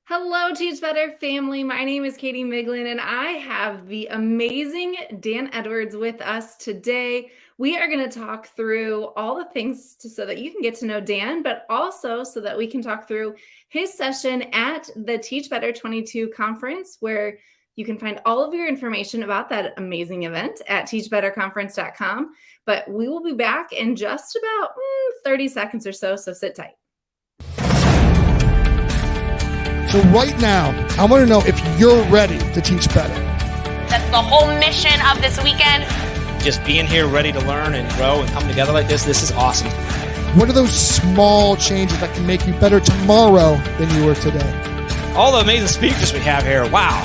Hello, Teach Better family. My name is Katie Miglin, and I have the amazing Dan Edwards with us today. We are going to talk through all the things so that you can get to know Dan, but also so that we can talk through his session at the Teach Better 22 conference, where you can find all of your information about that amazing event at teachbetterconference.com. But we will be back in just about 30 seconds or so sit tight. So right now, I want to know if you're ready to teach better. That's the whole mission of this weekend. Just being here ready to learn and grow and come together like this is awesome. What are those small changes that can make you better tomorrow than you were today? All the amazing speakers we have here, wow.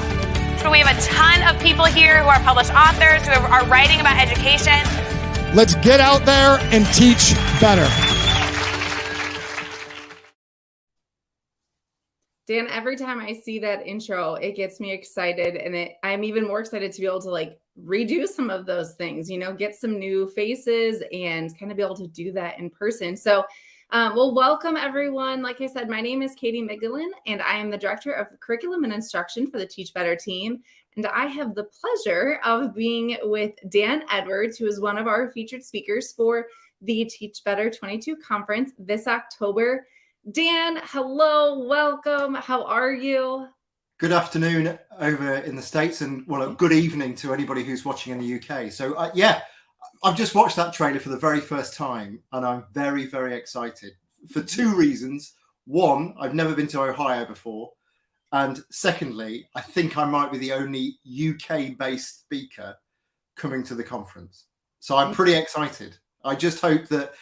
So we have a ton of people here who are published authors, who are writing about education. Let's get out there and teach better. Dan, every time I see that intro, it gets me excited, and I'm even more excited to be able to redo some of those things, get some new faces and kind of be able to do that in person. So, welcome everyone. Like I said, my name is Katie Miglin, and I am the Director of Curriculum and Instruction for the Teach Better team. And I have the pleasure of being with Dan Edwards, who is one of our featured speakers for the Teach Better 22 conference this October. Dan, hello, welcome. How are you? Good afternoon over in the States, and good evening to anybody who's watching in the UK. So I've just watched that trailer for the very first time, and I'm very, very excited for two reasons. One, I've never been to Ohio before. And secondly, I think I might be the only UK-based speaker coming to the conference. So I'm pretty excited. I just hope that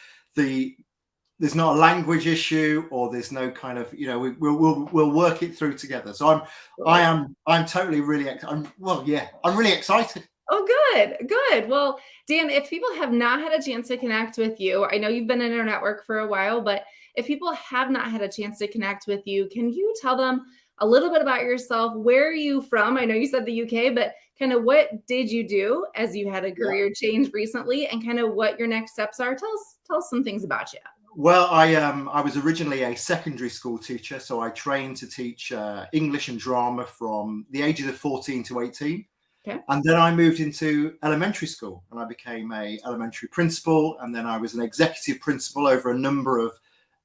there's not a language issue, or there's no kind of, we'll work it through together. So I'm totally really I'm really excited. Oh, good. Well, Dan, if people have not had a chance to connect with you, I know you've been in our network for a while, but if people have not had a chance to connect with you, can you tell them a little bit about yourself? Where are you from? I know you said the UK, but kind of what did you do as you had a career change recently, and kind of what your next steps are? Tell us some things about you. Well, I was originally a secondary school teacher, so I trained to teach English and drama from the ages of 14 to 18. Okay. And then I moved into elementary school, and I became a elementary principal, and then I was an executive principal over a number of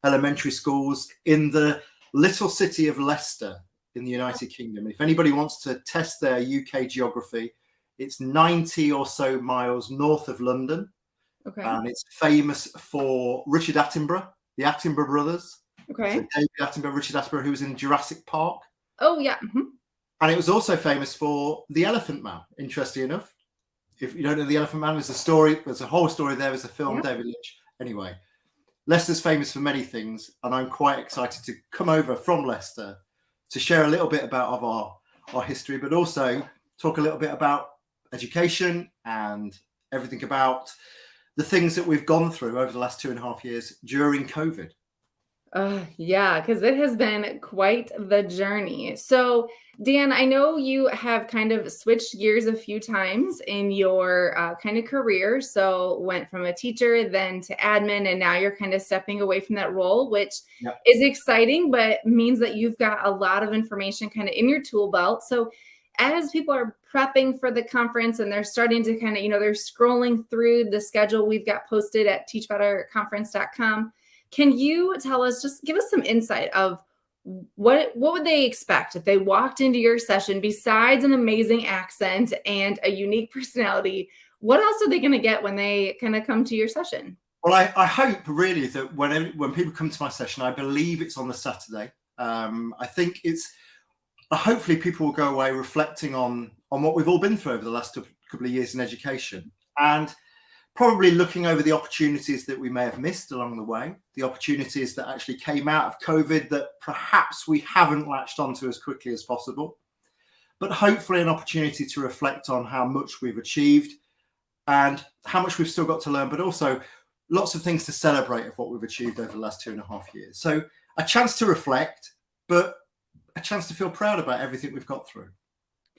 elementary schools in the little city of Leicester in the United Kingdom. If anybody wants to test their UK geography, it's 90 or so miles north of London. Okay. And it's famous for Richard Attenborough, the Attenborough brothers. Okay. So David Attenborough, Richard Attenborough, who was in Jurassic Park. Oh, yeah. Mm-hmm. And it was also famous for The Elephant Man, interesting enough. If you don't know The Elephant Man, there's a whole story there. There's a film, David Lynch. Anyway, Leicester's famous for many things, and I'm quite excited to come over from Leicester to share a little bit about our history, but also talk a little bit about education and everything about the things that we've gone through over the last 2.5 years during COVID. Yeah, because it has been quite the journey. So, Dan, I know you have kind of switched gears a few times in your kind of career. So went from a teacher then to admin, and now you're kind of stepping away from that role, which is exciting, but means that you've got a lot of information kind of in your tool belt. So as people are prepping for the conference and they're starting to kind of, they're scrolling through the schedule we've got posted at teachbetterconference.com, can you tell us, just give us some insight of what would they expect if they walked into your session besides an amazing accent and a unique personality? What else are they going to get when they kind of come to your session? Well, I hope really that when people come to my session, I believe it's on the Saturday. I think hopefully people will go away reflecting on what we've all been through over the last couple of years in education, and probably looking over the opportunities that we may have missed along the way, the opportunities that actually came out of COVID that perhaps we haven't latched onto as quickly as possible, but hopefully an opportunity to reflect on how much we've achieved and how much we've still got to learn, but also lots of things to celebrate of what we've achieved over the last 2.5 years. So a chance to reflect, but a chance to feel proud about everything we've got through.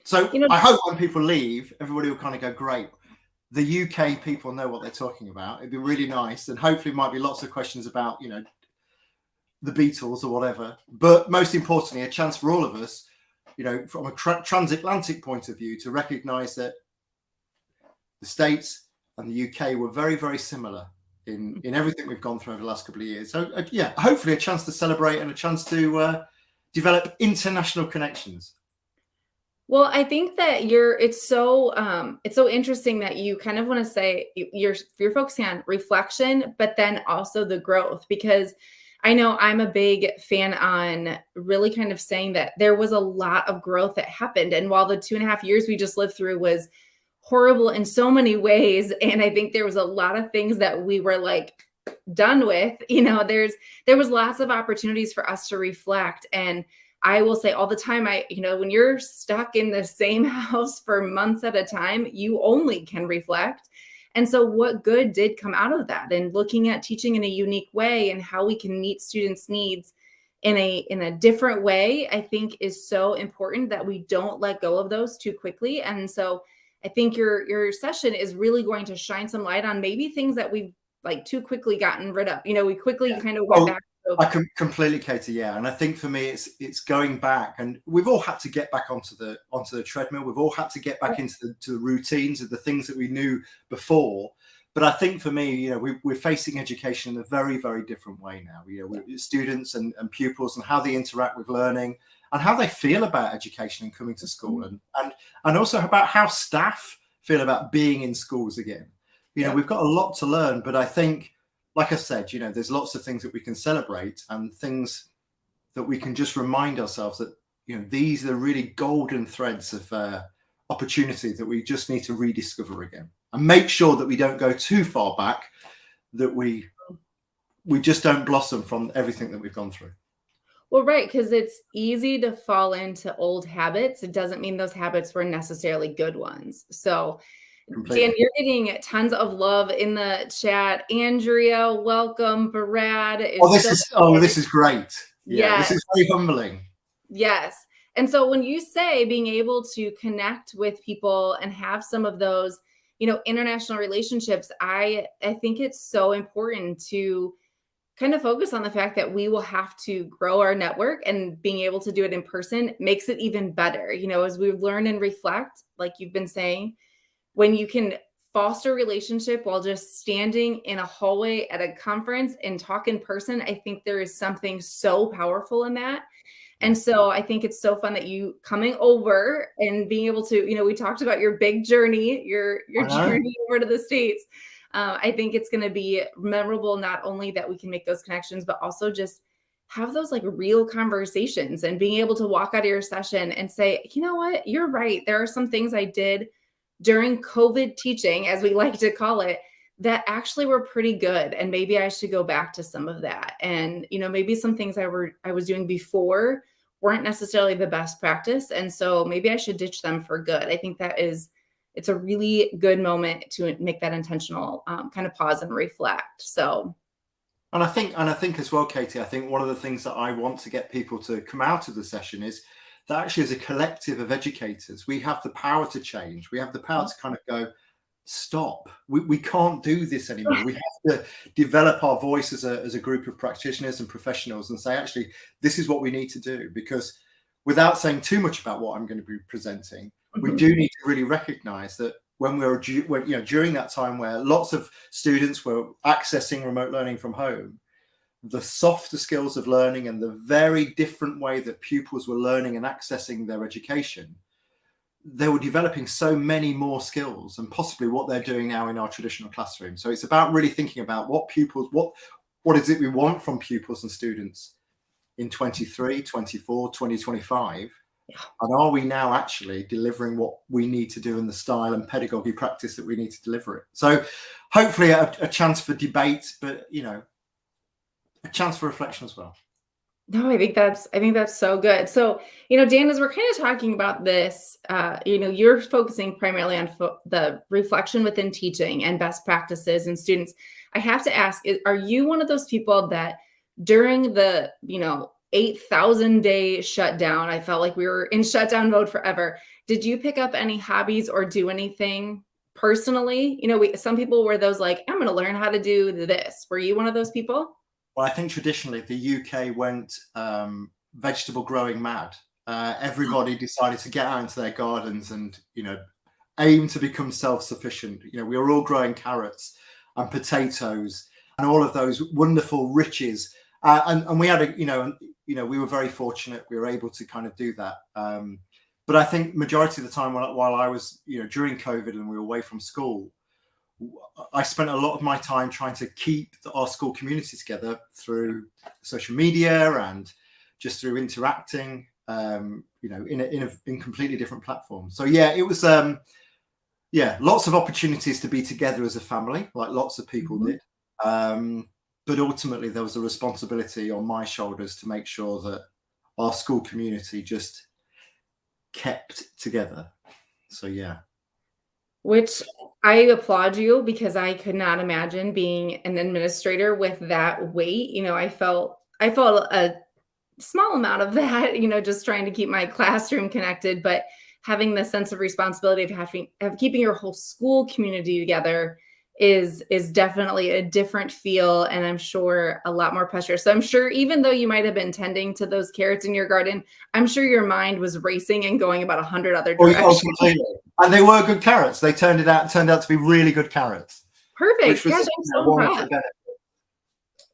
So I hope when people leave, everybody will kind of go, great, the UK people know what they're talking about. It'd be really nice. And hopefully might be lots of questions about, the Beatles or whatever, but most importantly, a chance for all of us, from a transatlantic point of view, to recognize that the States and the UK were very, very similar in everything we've gone through over the last couple of years. So hopefully a chance to celebrate and a chance to develop international connections. Well, I think that it's so interesting that you kind of want to say you're focusing on reflection, but then also the growth, because I know I'm a big fan on really kind of saying that there was a lot of growth that happened. And while the 2.5 years we just lived through was horrible in so many ways, and I think there was a lot of things that we were like done with, there was lots of opportunities for us to reflect. And I will say all the time, when you're stuck in the same house for months at a time, you only can reflect. And so what good did come out of that? And looking at teaching in a unique way and how we can meet students' needs in a different way, I think is so important that we don't let go of those too quickly. And so I think your session is really going to shine some light on maybe things that we've like too quickly gotten rid of. We quickly kind of went back. I can completely, Katie. Yeah, and I think for me, it's going back, and we've all had to get back onto the treadmill. We've all had to get back into the routines of the things that we knew before. But I think for me, we're facing education in a very, very different way now. Students and pupils and how they interact with learning and how they feel about education and coming to school, and also about how staff feel about being in schools again. We've got a lot to learn, but I think, like I said, there's lots of things that we can celebrate and things that we can just remind ourselves that, these are really golden threads of opportunity that we just need to rediscover again, and make sure that we don't go too far back, that we just don't blossom from everything that we've gone through. Well, right, because it's easy to fall into old habits. It doesn't mean those habits were necessarily good ones. So Completely. Dan, you're getting tons of love in the chat. Andrea, welcome. Brad this is great. Yeah, yes. This is very humbling. Yes. And so when you say being able to connect with people and have some of those, international relationships, I think it's so important to kind of focus on the fact that we will have to grow our network, and being able to do it in person makes it even better. As we learn and reflect, like you've been saying, when you can foster relationship while just standing in a hallway at a conference and talk in person, I think there is something so powerful in that. And so I think it's so fun that you coming over and being able to, we talked about your big journey, your journey over to the States. I think it's going to be memorable, not only that we can make those connections, but also just have those like real conversations and being able to walk out of your session and say, you know what, you're right. There are some things I did during COVID teaching, as we like to call it, that actually were pretty good. And maybe I should go back to some of that. And, maybe some things I was doing before weren't necessarily the best practice. And so maybe I should ditch them for good. I think it's a really good moment to make that intentional kind of pause and reflect. So. And I think as well, Katie, I think one of the things that I want to get people to come out of the session is that actually, as a collective of educators, we have the power to change. We have the power to kind of go, stop. We can't do this anymore. We have to develop our voice as a group of practitioners and professionals and say, actually, this is what we need to do. Because without saying too much about what I'm going to be presenting, we do need to really recognize that when during that time where lots of students were accessing remote learning from home, the softer skills of learning and the very different way that pupils were learning and accessing their education, they were developing so many more skills and possibly what they're doing now in our traditional classroom. So it's about really thinking about what is it we want from pupils and students in 23, 24, 2025. Yeah. And are we now actually delivering what we need to do in the style and pedagogy practice that we need to deliver it? So hopefully a chance for debate, but a chance for reflection as well. No, I think that's so good. So, Dan, as we're kind of talking about this, you're focusing primarily on the reflection within teaching and best practices and students. I have to ask, are you one of those people that during the, 8,000 day shutdown, I felt like we were in shutdown mode forever. Did you pick up any hobbies or do anything personally? Some people were those like, I'm going to learn how to do this. Were you one of those people? Well, I think traditionally the UK went vegetable growing mad. Everybody decided to get out into their gardens and, aim to become self-sufficient. We were all growing carrots and potatoes and all of those wonderful riches. And we had we were very fortunate. We were able to kind of do that. But I think majority of the time while I was, during COVID and we were away from school, I spent a lot of my time trying to keep our school community together through social media and just through interacting, in completely different platforms. So yeah, it was, lots of opportunities to be together as a family, like lots of people did. But ultimately, there was a responsibility on my shoulders to make sure that our school community just kept together. So yeah. Which I applaud you, because I could not imagine being an administrator with that weight. I felt a small amount of that, just trying to keep my classroom connected, but having the sense of responsibility of keeping your whole school community together is definitely a different feel, and I'm sure a lot more pressure. So I'm sure even though you might have been tending to those carrots in your garden, I'm sure your mind was racing and going about 100 other directions. Completely. And they were good carrots. They turned out to be really good carrots. Perfect. Gosh, I'm so impressed.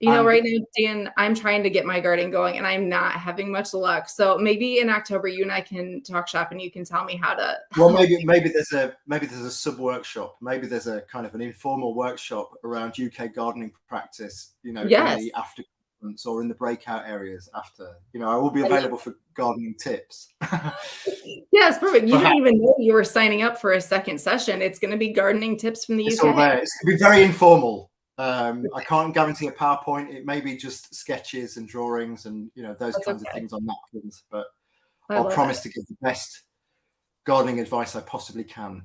Right now, Dan, I'm trying to get my garden going and I'm not having much luck. So maybe in October, you and I can talk shop and you can tell me how to. Well, maybe there's a sub workshop. Maybe there's a kind of an informal workshop around UK gardening practice, Yes. in the after conference or in the breakout areas after. I will be available for gardening tips. Yes, perfect. You didn't even know you were signing up for a second session. It's going to be gardening tips from the UK. All there. It's going to be very informal. I can't guarantee a PowerPoint. It may be just sketches and drawings and those kinds of things on napkins, but I'll promise to give the best gardening advice I possibly can.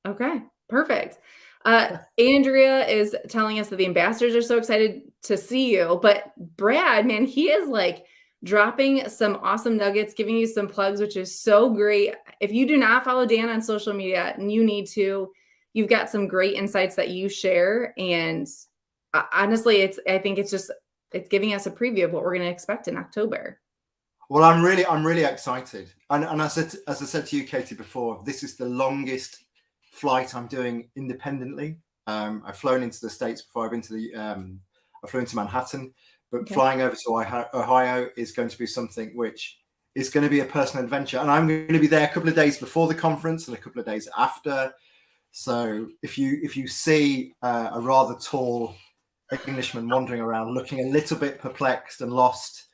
Okay, perfect. Andrea is telling us that the ambassadors are so excited to see you, but Brad, man, he is like dropping some awesome nuggets, giving you some plugs, which is so great. If you do not follow Dan on social media, and you need to, you've got some great insights that you share. And honestly, I think it's giving us a preview of what we're going to expect in October. Well, I'm really excited. And as I said to you, Katie, before, this is the longest flight I'm doing independently. I've flown into the States before. I flew into Manhattan, but flying over to Ohio is going to be something which is going to be a personal adventure. And I'm going to be there a couple of days before the conference and a couple of days after. So if you see a rather tall Englishman wandering around, looking a little bit perplexed and lost,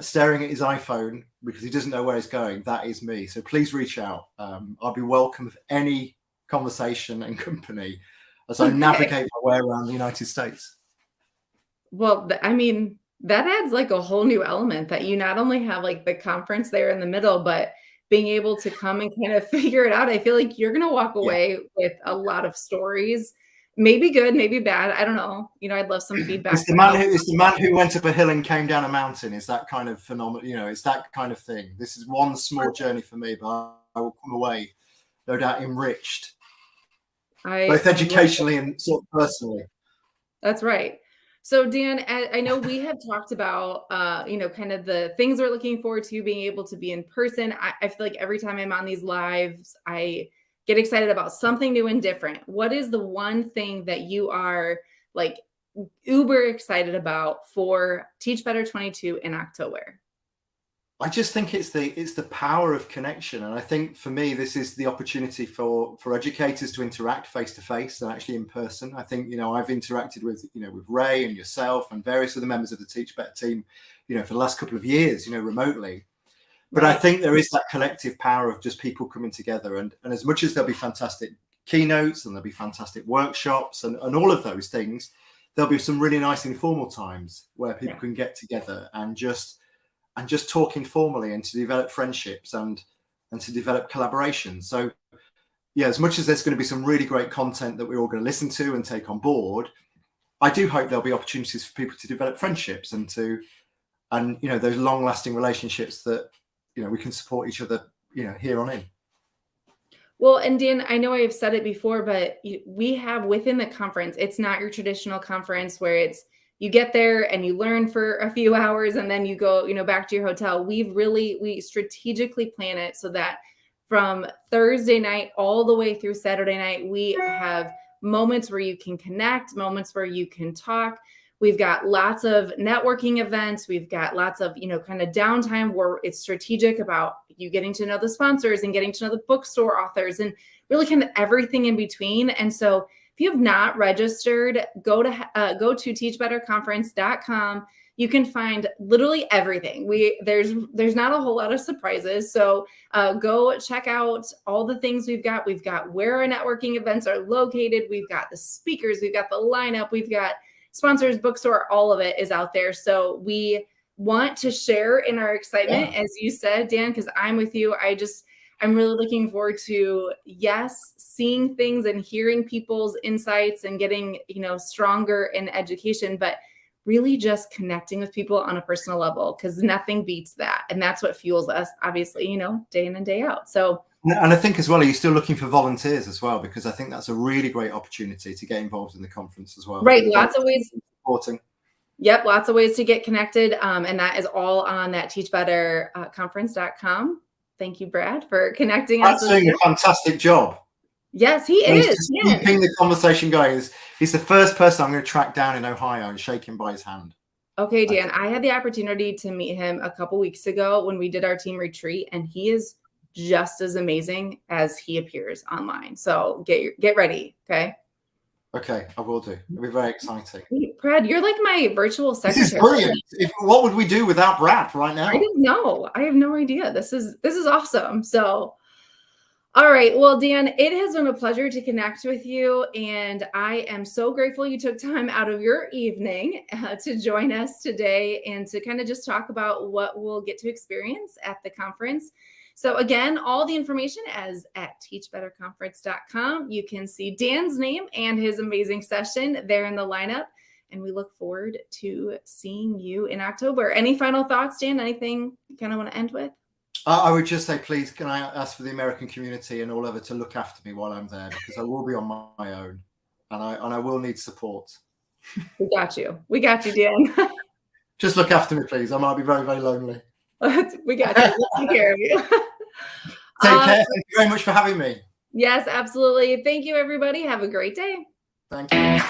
staring at his iPhone because he doesn't know where he's going, that is me. So please reach out. I'll be welcome with any conversation and company as I navigate my way around the United States. Well, I mean, that adds like a whole new element, that you not only have like the conference there in the middle, but being able to come and kind of figure it out. I feel like you're going to walk away with a lot of stories, maybe good, maybe bad. I don't know. I'd love some feedback. It's the man who went up a hill and came down a mountain. Is that kind of phenomenon? It's that kind of thing. This is one small journey for me, but I will come away, no doubt, enriched, both educationally and sort of personally. That's right. So Dan, I know we have talked about, kind of the things we're looking forward to, being able to be in person. I feel like every time I'm on these lives, I get excited about something new and different. What is the one thing that you are like uber excited about for Teach Better 22 in October? I just think it's the power of connection. And I think for me, this is the opportunity for educators to interact face to face and actually in person. I think, I've interacted with Ray and yourself and various other members of the Teach Better team, for the last couple of years, remotely. But I think there is that collective power of just people coming together. And as much as there'll be fantastic keynotes and there'll be fantastic workshops and all of those things, there'll be some really nice informal times where people can get together and just talk informally and to develop friendships and to develop collaboration. So as much as there's going to be some really great content that we're all going to listen to and take on board, I do hope there'll be opportunities for people to develop friendships and those long lasting relationships that, we can support each other, here on in. Well, and Dan, I know I've said it before, but we have within the conference, it's not your traditional conference where it's you get there and you learn for a few hours and then you go, back to your hotel. We strategically plan it so that from Thursday night all the way through Saturday night, we have moments where you can connect, moments where you can talk. We've got lots of networking events. We've got lots of, kind of downtime where it's strategic about you getting to know the sponsors and getting to know the bookstore authors and really kind of everything in between. And so if you have not registered, go to teachbetterconference.com. You can find literally everything. There's not a whole lot of surprises. So go check out all the things we've got. We've got where our networking events are located. We've got the speakers. We've got the lineup. We've got sponsors, bookstore, all of it is out there. So we want to share in our excitement, as you said, Dan, because I'm with you. I'm really looking forward to, seeing things and hearing people's insights and getting, stronger in education, but really just connecting with people on a personal level, because nothing beats that. And that's what fuels us, obviously, day in and day out. So, and I think as well, are you still looking for volunteers as well? Because I think that's a really great opportunity to get involved in the conference as well. Right. Lots of ways. Supporting. Yep. Lots of ways to get connected. And that is all on that teachbetterconference.com. Thank you, Brad, for connecting us. Brad's doing a fantastic job. Yes, he is. Keeping the conversation going. He's the first person I'm going to track down in Ohio and shake him by his hand. Okay, Dan, I had the opportunity to meet him a couple weeks ago when we did our team retreat, and he is just as amazing as he appears online. So get ready, okay? Okay, I will do. It'll be very exciting. Brad, you're like my virtual secretary. This is brilliant. What would we do without Brad right now? I don't know. I have no idea. This is awesome. So, all right. Well, Dan, it has been a pleasure to connect with you. And I am so grateful you took time out of your evening to join us today and to kind of just talk about what we'll get to experience at the conference. So again, all the information is at teachbetterconference.com. You can see Dan's name and his amazing session there in the lineup. And we look forward to seeing you in October. Any final thoughts, Dan? Anything you kind of want to end with? I would just say, please, can I ask for the American community and all over to look after me while I'm there, because I will be on my own and I will need support. We got you. We got you, Dan. Just look after me, please. I might be very, very lonely. We got you. We'll take care of you. Take care. Thank you very much for having me. Yes, absolutely. Thank you, everybody. Have a great day. Thank you.